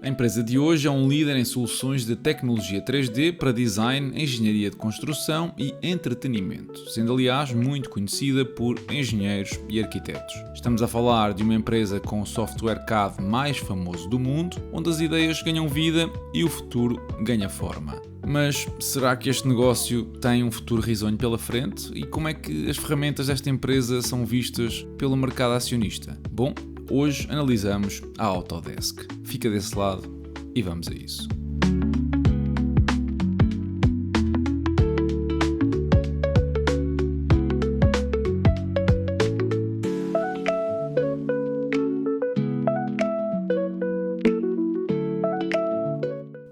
A empresa de hoje é um líder em soluções de tecnologia 3D para design, engenharia de construção e entretenimento, sendo aliás muito conhecida por engenheiros e arquitetos. Estamos a falar de uma empresa com o software CAD mais famoso do mundo, onde as ideias ganham vida e o futuro ganha forma. Mas será que este negócio tem um futuro risonho pela frente? E como é que as ferramentas desta empresa são vistas pelo mercado acionista? Bom, hoje analisamos a Autodesk. Fica desse lado e vamos a isso.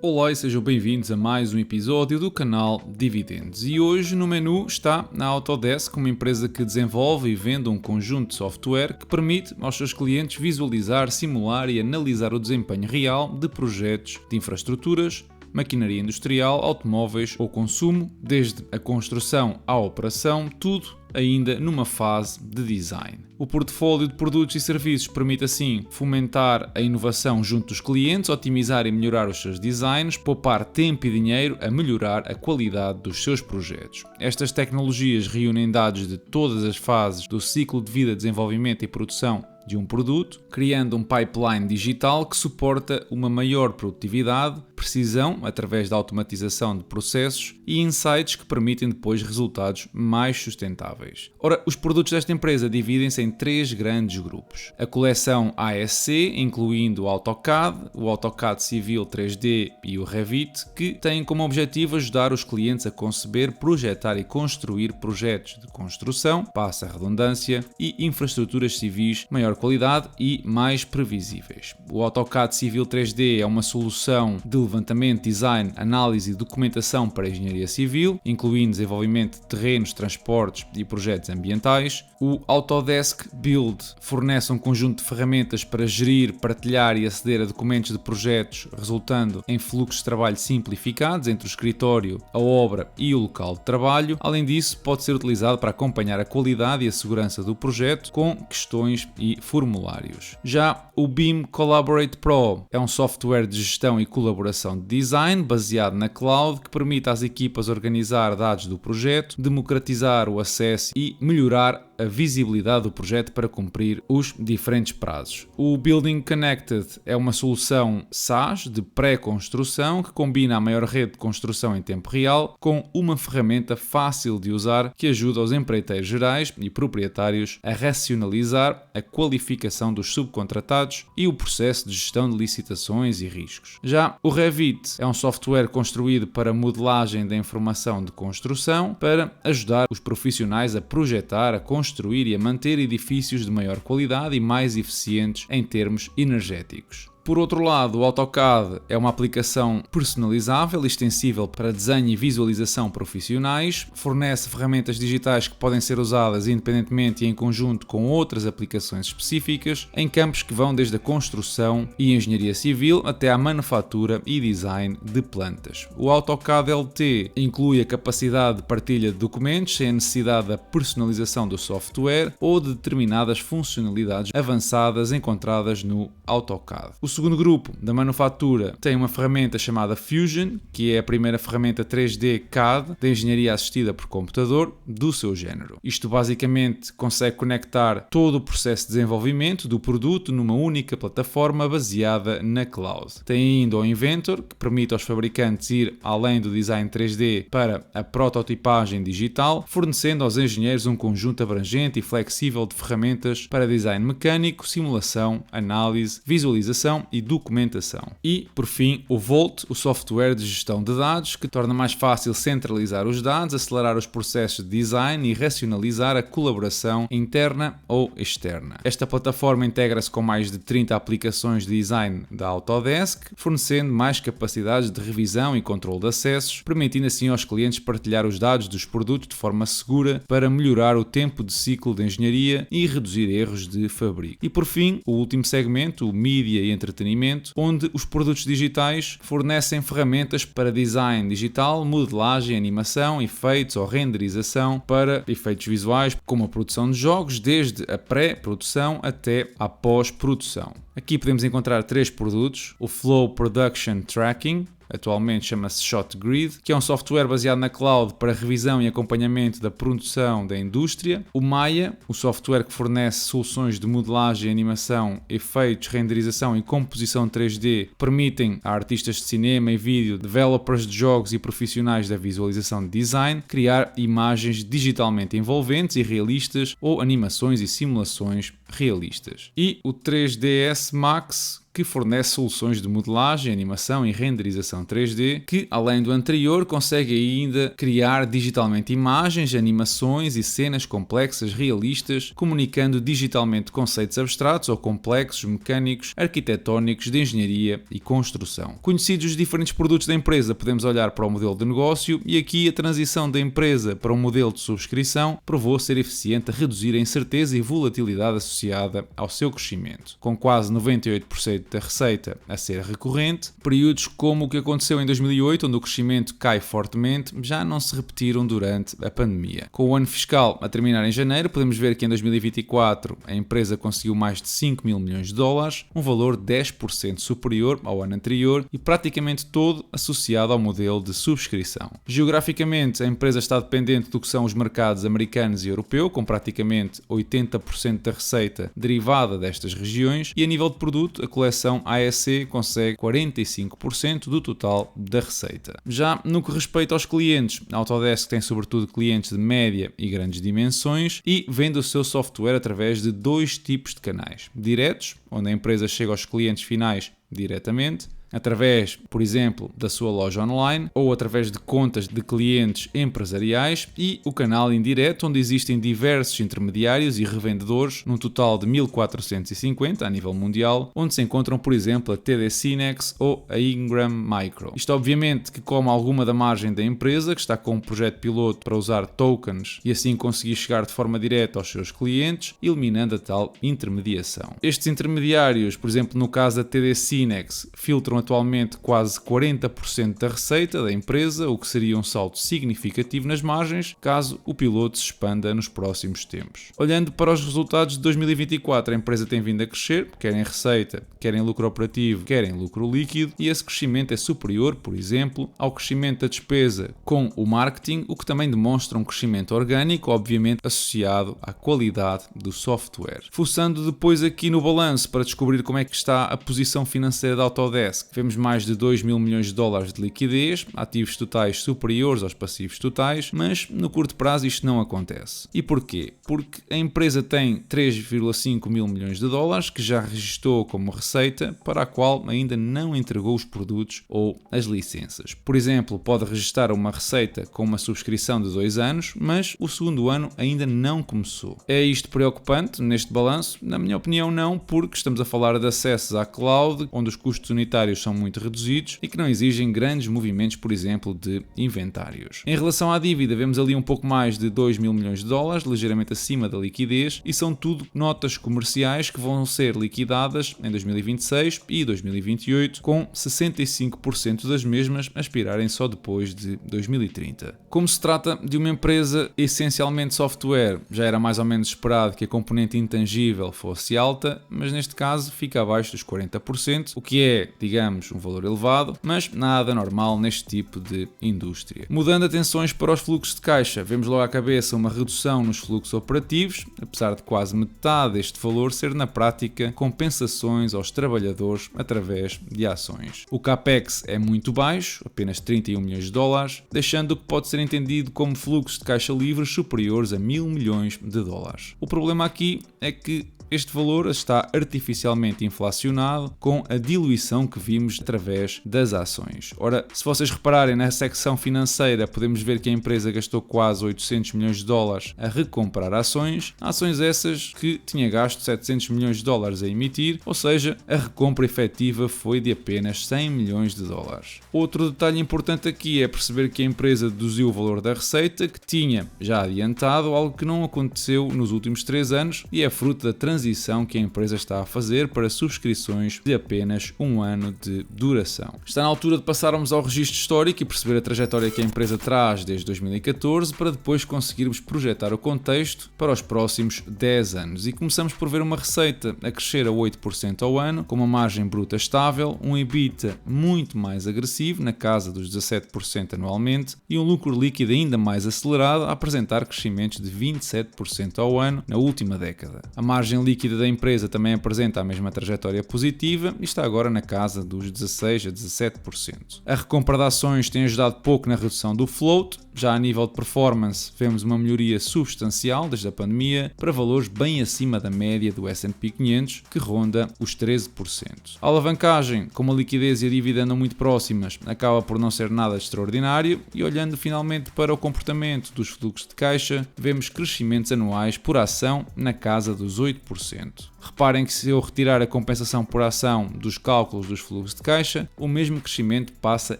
Olá e sejam bem-vindos a mais um episódio do canal Dividendos. E hoje no menu está a Autodesk, uma empresa que desenvolve e vende um conjunto de software que permite aos seus clientes visualizar, simular e analisar o desempenho real de projetos de infraestruturas, maquinaria industrial, automóveis ou consumo, desde a construção à operação, tudo ainda numa fase de design. O portfólio de produtos e serviços permite assim fomentar a inovação junto dos clientes, otimizar e melhorar os seus designs, poupar tempo e dinheiro a melhorar a qualidade dos seus projetos. Estas tecnologias reúnem dados de todas as fases do ciclo de vida, desenvolvimento e produção de um produto, criando um pipeline digital que suporta uma maior produtividade, precisão através da automatização de processos e insights que permitem depois resultados mais sustentáveis. Ora, os produtos desta empresa dividem-se em três grandes grupos. A coleção ASC, incluindo o AutoCAD Civil 3D e o Revit, que têm como objetivo ajudar os clientes a conceber, projetar e construir projetos de construção, passa a redundância, e infraestruturas civis maior qualidade e mais previsíveis. O AutoCAD Civil 3D é uma solução de levantamento, design, análise e documentação para a engenharia civil, incluindo desenvolvimento de terrenos, transportes e projetos ambientais. O Autodesk Build fornece um conjunto de ferramentas para gerir, partilhar e aceder a documentos de projetos, resultando em fluxos de trabalho simplificados entre o escritório, a obra e o local de trabalho. Além disso, pode ser utilizado para acompanhar a qualidade e a segurança do projeto com questões e formulários. Já o BIM Collaborate Pro é um software de gestão e colaboração de design baseado na cloud que permite às equipas organizar dados do projeto, democratizar o acesso e melhorar a visibilidade do projeto para cumprir os diferentes prazos. O Building Connected é uma solução SaaS de pré-construção que combina a maior rede de construção em tempo real com uma ferramenta fácil de usar que ajuda os empreiteiros gerais e proprietários a racionalizar a qualificação dos subcontratados e o processo de gestão de licitações e riscos. Já o Revit é um software construído para modelagem da informação de construção para ajudar os profissionais a projetar, a construir e a manter edifícios de maior qualidade e mais eficientes em termos energéticos. Por outro lado, o AutoCAD é uma aplicação personalizável e extensível para desenho e visualização profissionais, fornece ferramentas digitais que podem ser usadas independentemente e em conjunto com outras aplicações específicas, em campos que vão desde a construção e engenharia civil até à manufatura e design de plantas. O AutoCAD LT inclui a capacidade de partilha de documentos sem a necessidade da personalização do software ou de determinadas funcionalidades avançadas encontradas no AutoCAD. O segundo grupo, da manufatura, tem uma ferramenta chamada Fusion, que é a primeira ferramenta 3D CAD de engenharia assistida por computador do seu género. Isto basicamente consegue conectar todo o processo de desenvolvimento do produto numa única plataforma baseada na cloud. Tem ainda o Inventor, que permite aos fabricantes ir além do design 3D para a prototipagem digital, fornecendo aos engenheiros um conjunto abrangente e flexível de ferramentas para design mecânico, simulação, análise, visualização e documentação. E, por fim, o Volt, o software de gestão de dados, que torna mais fácil centralizar os dados, acelerar os processos de design e racionalizar a colaboração interna ou externa. Esta plataforma integra-se com mais de 30 aplicações de design da Autodesk, fornecendo mais capacidades de revisão e controle de acessos, permitindo assim aos clientes partilhar os dados dos produtos de forma segura para melhorar o tempo de ciclo de engenharia e reduzir erros de fabrico. E, por fim, o último segmento, o Media e Entretenimento, entretenimento, onde os produtos digitais fornecem ferramentas para design digital, modelagem, animação, efeitos ou renderização para efeitos visuais, como a produção de jogos, desde a pré-produção até à pós-produção. Aqui podemos encontrar 3 produtos: o Flow Production Tracking, atualmente chama-se ShotGrid, que é um software baseado na cloud para revisão e acompanhamento da produção da indústria. O Maya, o software que fornece soluções de modelagem, animação, efeitos, renderização e composição 3D, permitem a artistas de cinema e vídeo, developers de jogos e profissionais da visualização de design criar imagens digitalmente envolventes e realistas ou animações e simulações realistas. E o 3ds Max, que fornece soluções de modelagem, animação e renderização 3D, que, além do anterior, consegue ainda criar digitalmente imagens, animações e cenas complexas realistas, comunicando digitalmente conceitos abstratos ou complexos, mecânicos, arquitetónicos, de engenharia e construção. Conhecidos os diferentes produtos da empresa, podemos olhar para o modelo de negócio e aqui a transição da empresa para um modelo de subscrição provou ser eficiente a reduzir a incerteza e volatilidade associada ao seu crescimento. Com quase 98% da receita a ser recorrente, períodos como o que aconteceu em 2008, onde o crescimento cai fortemente, já não se repetiram durante a pandemia. Com o ano fiscal a terminar em janeiro, podemos ver que em 2024 a empresa conseguiu mais de 5 mil milhões de dólares, um valor 10% superior ao ano anterior e praticamente todo associado ao modelo de subscrição. Geograficamente, a empresa está dependente do que são os mercados americanos e europeu, com praticamente 80% da receita derivada destas regiões, e a nível de produto, a coleção AEC consegue 45% do total da receita. Já no que respeita aos clientes, a Autodesk tem sobretudo clientes de média e grandes dimensões e vende o seu software através de 2 tipos de canais: diretos, onde a empresa chega aos clientes finais diretamente, através, por exemplo, da sua loja online ou através de contas de clientes empresariais, e o canal indireto, onde existem diversos intermediários e revendedores, num total de 1450 a nível mundial, onde se encontram, por exemplo, a TD Synnex ou a Ingram Micro. Isto obviamente que come alguma da margem da empresa, que está com um projeto piloto para usar tokens e assim conseguir chegar de forma direta aos seus clientes, eliminando a tal intermediação. Estes intermediários, por exemplo, no caso da TD Synnex, filtram atualmente quase 40% da receita da empresa, o que seria um salto significativo nas margens, caso o piloto se expanda nos próximos tempos. Olhando para os resultados de 2024, a empresa tem vindo a crescer, quer em receita, quer em lucro operativo, quer em lucro líquido, e esse crescimento é superior, por exemplo, ao crescimento da despesa com o marketing, o que também demonstra um crescimento orgânico, obviamente associado à qualidade do software. Fuçando depois aqui no balanço para descobrir como é que está a posição financeira da Autodesk, vemos mais de 2 mil milhões de dólares de liquidez, ativos totais superiores aos passivos totais, mas no curto prazo isto não acontece. E porquê? Porque a empresa tem 3,5 mil milhões de dólares que já registou como receita, para a qual ainda não entregou os produtos ou as licenças. Por exemplo, pode registrar uma receita com uma subscrição de 2 anos, mas o segundo ano ainda não começou. É isto preocupante neste balanço? Na minha opinião não, porque estamos a falar de acessos à cloud, onde os custos unitários são muito reduzidos e que não exigem grandes movimentos, por exemplo, de inventários. Em relação à dívida, vemos ali um pouco mais de 2 mil milhões de dólares, ligeiramente acima da liquidez, e são tudo notas comerciais que vão ser liquidadas em 2026 e 2028, com 65% das mesmas a expirarem só depois de 2030. Como se trata de uma empresa essencialmente software, já era mais ou menos esperado que a componente intangível fosse alta, mas neste caso fica abaixo dos 40%, o que é, digamos, um valor elevado, mas nada normal neste tipo de indústria. Mudando atenções para os fluxos de caixa, vemos logo à cabeça uma redução nos fluxos operativos, apesar de quase metade deste valor ser na prática compensações aos trabalhadores através de ações. O CAPEX é muito baixo, apenas 31 milhões de dólares, deixando o que pode ser entendido como fluxos de caixa livres superiores a 1.000 milhões de dólares. O problema aqui é que este valor está artificialmente inflacionado com a diluição que vimos através das ações. Ora, se vocês repararem na secção financeira, podemos ver que a empresa gastou quase 800 milhões de dólares a recomprar ações essas que tinha gasto 700 milhões de dólares a emitir, ou seja, a recompra efetiva foi de apenas 100 milhões de dólares. Outro detalhe importante aqui é perceber que a empresa deduziu o valor da receita que tinha já adiantado, algo que não aconteceu nos últimos 3 anos e é fruto da transição transição que a empresa está a fazer para subscrições de apenas 1 ano de duração. Está na altura de passarmos ao registro histórico e perceber a trajetória que a empresa traz desde 2014 para depois conseguirmos projetar o contexto para os próximos 10 anos. E começamos por ver uma receita a crescer a 8% ao ano, com uma margem bruta estável, um EBITDA muito mais agressivo, na casa dos 17% anualmente, e um lucro líquido ainda mais acelerado, a apresentar crescimentos de 27% ao ano na última década. A margem líquida da empresa também apresenta a mesma trajetória positiva e está agora na casa dos 16% a 17%. A recompra de ações tem ajudado pouco na redução do float. Já a nível de performance, vemos uma melhoria substancial desde a pandemia para valores bem acima da média do S&P 500, que ronda os 13%. A alavancagem, como a liquidez e a dívida andam muito próximas, acaba por não ser nada extraordinário e, olhando finalmente para o comportamento dos fluxos de caixa, vemos crescimentos anuais por ação na casa dos 8%. Reparem que se eu retirar a compensação por ação dos cálculos dos fluxos de caixa, o mesmo crescimento passa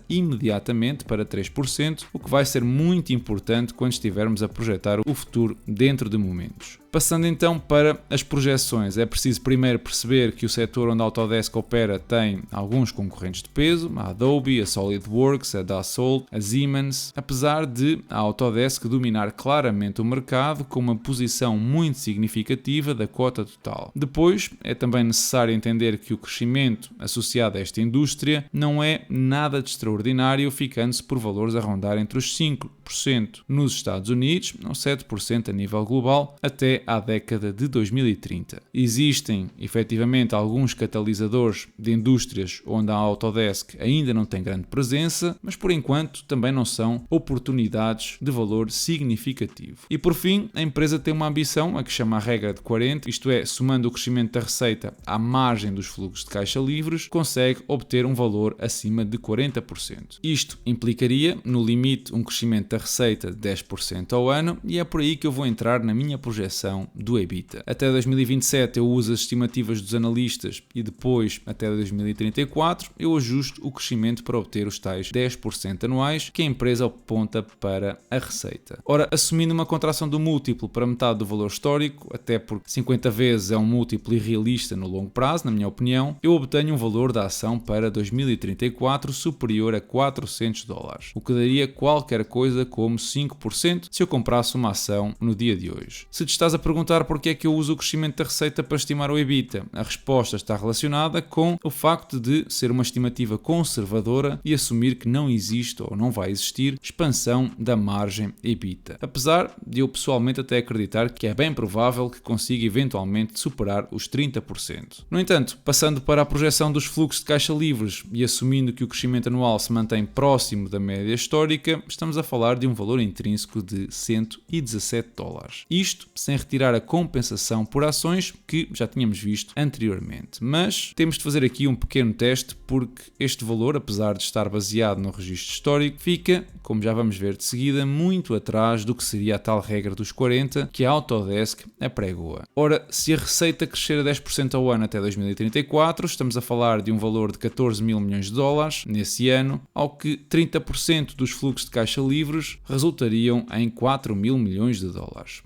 imediatamente para 3%, o que vai ser muito importante quando estivermos a projetar o futuro dentro de momentos. Passando então para as projeções, é preciso primeiro perceber que o setor onde a Autodesk opera tem alguns concorrentes de peso, a Adobe, a SolidWorks, a Dassault, a Siemens, apesar de a Autodesk dominar claramente o mercado com uma posição muito significativa da cota total. Depois, é também necessário entender que o crescimento associado a esta indústria não é nada de extraordinário, ficando-se por valores a rondar entre os 5% nos Estados Unidos ou 7% a nível global até à década de 2030. Existem, efetivamente, alguns catalisadores de indústrias onde a Autodesk ainda não tem grande presença, mas por enquanto também não são oportunidades de valor significativo. E por fim, a empresa tem uma ambição, a que chama a regra de 40, isto é, somando o crescimento da receita à margem dos fluxos de caixa livres, consegue obter um valor acima de 40%. Isto implicaria, no limite, um crescimento da receita de 10% ao ano, e é por aí que eu vou entrar na minha projeção do EBITDA. Até 2027 eu uso as estimativas dos analistas e depois, até 2034, eu ajusto o crescimento para obter os tais 10% anuais que a empresa aponta para a receita. Ora, assumindo uma contração do múltiplo para metade do valor histórico, até porque 50 vezes é um múltiplo irrealista no longo prazo, na minha opinião, eu obtenho um valor da ação para 2034 superior a $400, o que daria qualquer coisa como 5% se eu comprasse uma ação no dia de hoje. Se te estás a perguntar porque é que eu uso o crescimento da receita para estimar o EBITDA, a resposta está relacionada com o facto de ser uma estimativa conservadora e assumir que não existe ou não vai existir expansão da margem EBITDA. Apesar de eu pessoalmente até acreditar que é bem provável que consiga eventualmente superar os 30%. No entanto, passando para a projeção dos fluxos de caixa livres e assumindo que o crescimento anual se mantém próximo da média histórica, estamos a falar de um valor intrínseco de $117. Isto sem retirar a compensação por ações que já tínhamos visto anteriormente. Mas temos de fazer aqui um pequeno teste porque este valor, apesar de estar baseado no registro histórico, fica, como já vamos ver de seguida, muito atrás do que seria a tal regra dos 40 que a Autodesk apregoa. Ora, se a receita crescer a 10% ao ano até 2034, estamos a falar de um valor de $14 mil milhões nesse ano, ao que 30% dos fluxos de caixa livres resultariam em $4 mil milhões.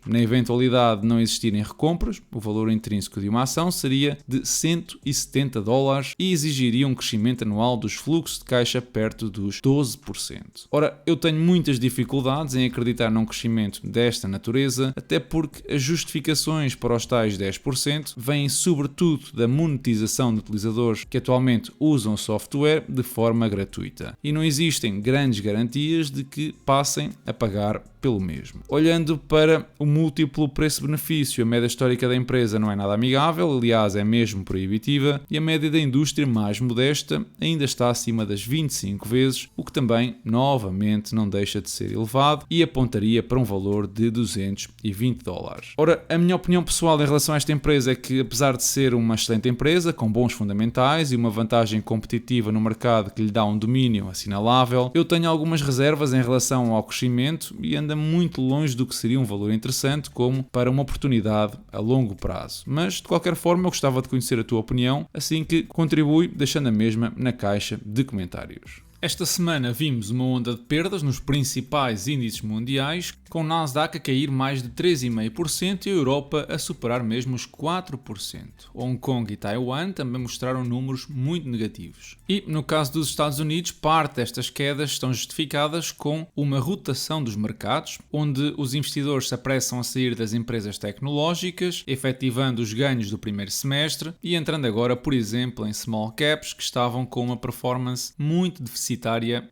Na eventualidade de não existirem recompras, o valor intrínseco de uma ação seria de $170 e exigiria um crescimento anual dos fluxos de caixa perto dos 12%. Ora, eu tenho muitas dificuldades em acreditar num crescimento desta natureza, até porque as justificações para os tais 10% vêm sobretudo da monetização de utilizadores que atualmente usam software de forma gratuita e não existem grandes garantias de que passem a pagar pelo mesmo. Olhando para o múltiplo preço-benefício, a média histórica da empresa não é nada amigável, aliás é mesmo proibitiva, e a média da indústria mais modesta ainda está acima das 25 vezes, o que também, novamente, não deixa de ser elevado e apontaria para um valor de $220. Ora, a minha opinião pessoal em relação a esta empresa é que, apesar de ser uma excelente empresa, com bons fundamentais e uma vantagem competitiva no mercado que lhe dá um domínio assinalável, eu tenho algumas reservas em relação ao crescimento e anda muito longe do que seria um valor interessante como para uma oportunidade a longo prazo. Mas, de qualquer forma, eu gostava de conhecer a tua opinião, assim que contribui deixando a mesma na caixa de comentários. Esta semana vimos uma onda de perdas nos principais índices mundiais, com o Nasdaq a cair mais de 3,5% e a Europa a superar mesmo os 4%. Hong Kong e Taiwan também mostraram números muito negativos. E, no caso dos Estados Unidos, parte destas quedas estão justificadas com uma rotação dos mercados, onde os investidores se apressam a sair das empresas tecnológicas, efetivando os ganhos do primeiro semestre e entrando agora, por exemplo, em small caps que estavam com uma performance muito deficitária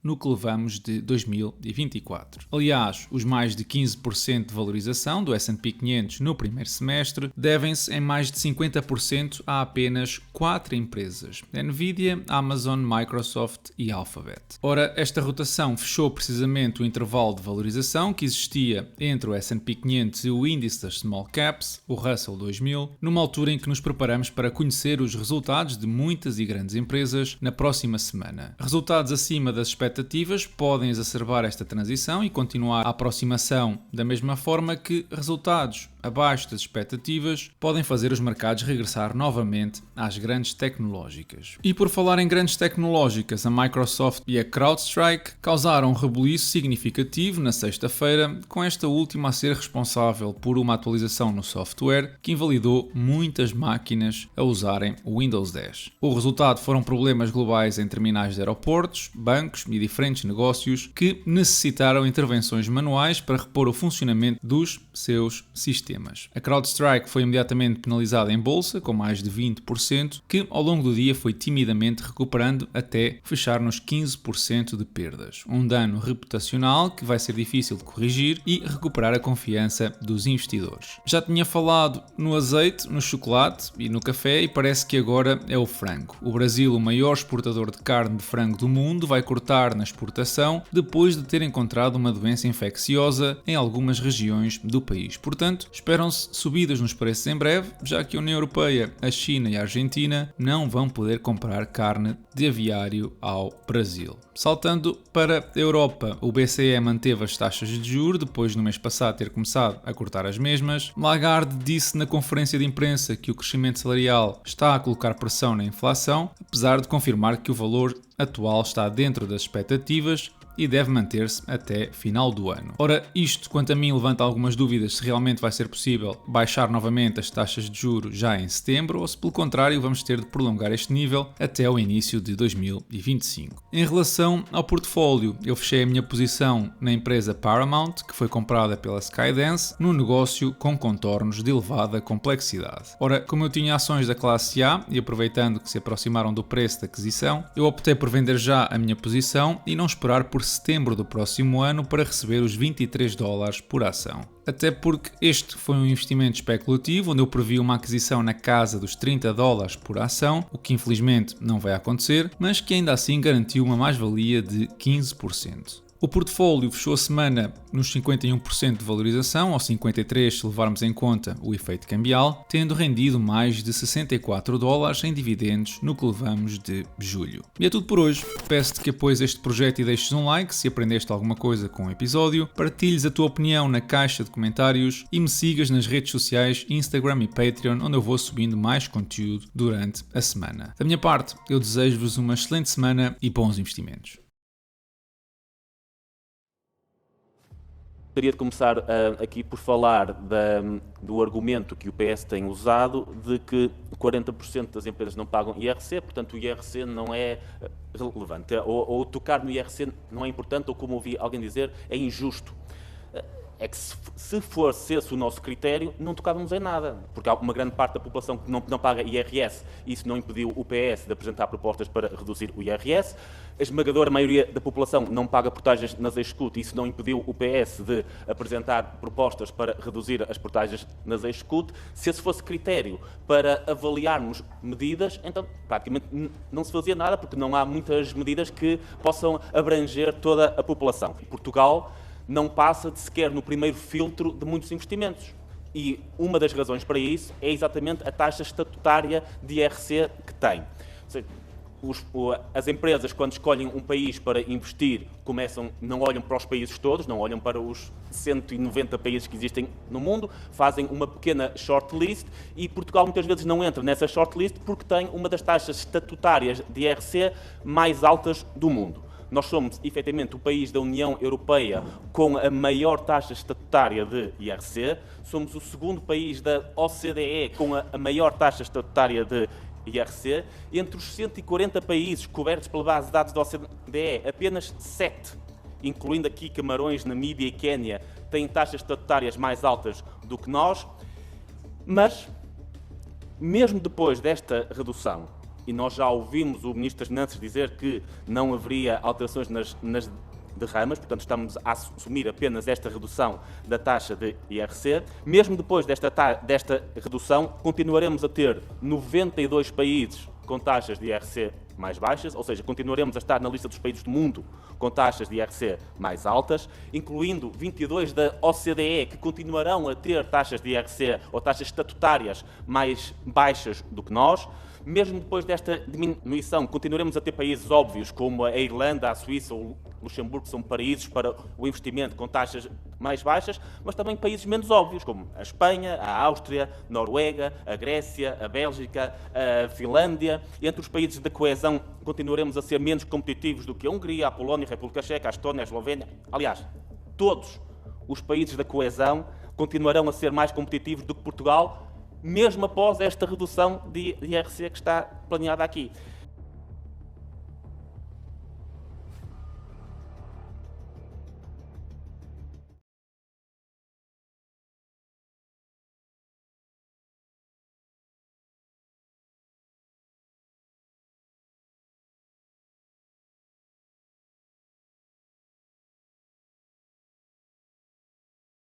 no que levamos de 2024. Aliás, os mais de 15% de valorização do S&P 500 no primeiro semestre devem-se em mais de 50% a apenas 4 empresas: Nvidia, Amazon, Microsoft e Alphabet. Ora, esta rotação fechou precisamente o intervalo de valorização que existia entre o S&P 500 e o índice das small caps, o Russell 2000, numa altura em que nos preparamos para conhecer os resultados de muitas e grandes empresas na próxima semana. Resultados acima das expectativas podem exacerbar esta transição e continuar a aproximação, da mesma forma que resultados abaixo das expectativas podem fazer os mercados regressar novamente às grandes tecnológicas. E por falar em grandes tecnológicas, a Microsoft e a CrowdStrike causaram um rebuliço significativo na sexta-feira, com esta última a ser responsável por uma atualização no software que invalidou muitas máquinas a usarem o Windows 10. O resultado foram problemas globais em terminais de aeroportos, bancos e diferentes negócios que necessitaram intervenções manuais para repor o funcionamento dos seus sistemas. A CrowdStrike foi imediatamente penalizada em bolsa, com mais de 20%, que ao longo do dia foi timidamente recuperando até fechar nos 15% de perdas. Um dano reputacional que vai ser difícil de corrigir e recuperar a confiança dos investidores. Já tinha falado no azeite, no chocolate e no café e parece que agora é o frango. O Brasil, o maior exportador de carne de frango do mundo, vai cortar na exportação depois de ter encontrado uma doença infecciosa em algumas regiões do país. Portanto, esperam-se subidas nos preços em breve, já que a União Europeia, a China e a Argentina não vão poder comprar carne de aviário ao Brasil. Saltando para a Europa, o BCE manteve as taxas de juros depois no mês passado ter começado a cortar as mesmas. Lagarde disse na conferência de imprensa que o crescimento salarial está a colocar pressão na inflação, apesar de confirmar que o valor atual está dentro das expectativas e deve manter-se até final do ano. Ora, isto, quanto a mim, levanta algumas dúvidas se realmente vai ser possível baixar novamente as taxas de juros já em setembro ou se, pelo contrário, vamos ter de prolongar este nível até o início de 2025. Em relação ao portfólio, eu fechei a minha posição na empresa Paramount, que foi comprada pela Skydance, num negócio com contornos de elevada complexidade. Ora, como eu tinha ações da classe A e aproveitando que se aproximaram do preço da aquisição, eu optei por vender já a minha posição e não esperar por setembro do próximo ano para receber os $23 por ação. Até porque este foi um investimento especulativo, onde eu previ uma aquisição na casa dos $30 por ação, o que infelizmente não vai acontecer, mas que ainda assim garantiu uma mais-valia de 15%. O portfólio fechou a semana nos 51% de valorização, ou 53% se levarmos em conta o efeito cambial, tendo rendido mais de $64 em dividendos no que levamos de julho. E é tudo por hoje. Peço-te que apoies este projeto e deixes um like se aprendeste alguma coisa com o episódio, partilhes a tua opinião na caixa de comentários e me sigas nas redes sociais, Instagram e Patreon, onde eu vou subindo mais conteúdo durante a semana. Da minha parte, eu desejo-vos uma excelente semana e bons investimentos. Gostaria de começar aqui por falar do argumento que o PS tem usado de que 40% das empresas não pagam IRC, portanto o IRC não é relevante, ou tocar no IRC não é importante, ou como ouvi alguém dizer, é injusto. É que se fosse esse o nosso critério, não tocávamos em nada, porque há uma grande parte da população que não paga IRS, isso não impediu o PS de apresentar propostas para reduzir o IRS. A esmagadora maioria da população não paga portagens nas Execute, isso não impediu o PS de apresentar propostas para reduzir as portagens nas Execute. Se esse fosse critério para avaliarmos medidas, então praticamente não se fazia nada, porque não há muitas medidas que possam abranger toda a população. Portugal não passa de sequer no primeiro filtro de muitos investimentos. E uma das razões para isso é exatamente a taxa estatutária de IRC que tem. Ou seja, as empresas, quando escolhem um país para investir, não olham para os países todos, não olham para os 190 países que existem no mundo, fazem uma pequena shortlist e Portugal muitas vezes não entra nessa shortlist porque tem uma das taxas estatutárias de IRC mais altas do mundo. nós somos efetivamente o país da União Europeia com a maior taxa estatutária de IRC, somos o segundo país da OCDE com a maior taxa estatutária de IRC. Entre os 140 países cobertos pela base de dados da OCDE, apenas 7, incluindo aqui Camarões, Namíbia e Quénia, têm taxas estatutárias mais altas do que nós. Mas, mesmo depois desta redução, e nós já ouvimos o Ministro das Finanças dizer que não haveria alterações nas derramas, portanto estamos a assumir apenas esta redução da taxa de IRC, mesmo depois desta redução, continuaremos a ter 92 países com taxas de IRC mais baixas, ou seja, continuaremos a estar na lista dos países do mundo com taxas de IRC mais altas, incluindo 22 da OCDE, que continuarão a ter taxas de IRC ou taxas estatutárias mais baixas do que nós. Mesmo depois desta diminuição, continuaremos a ter países óbvios, como a Irlanda, a Suíça ou o Luxemburgo, que são paraísos para o investimento com taxas mais baixas, mas também países menos óbvios, como a Espanha, a Áustria, a Noruega, a Grécia, a Bélgica, a Finlândia. Entre os países da coesão, continuaremos a ser menos competitivos do que a Hungria, a Polónia, a República Checa, a Estónia, a Eslovénia. Aliás, todos os países da coesão continuarão a ser mais competitivos do que Portugal, mesmo após esta redução de IRC que está planeada aqui.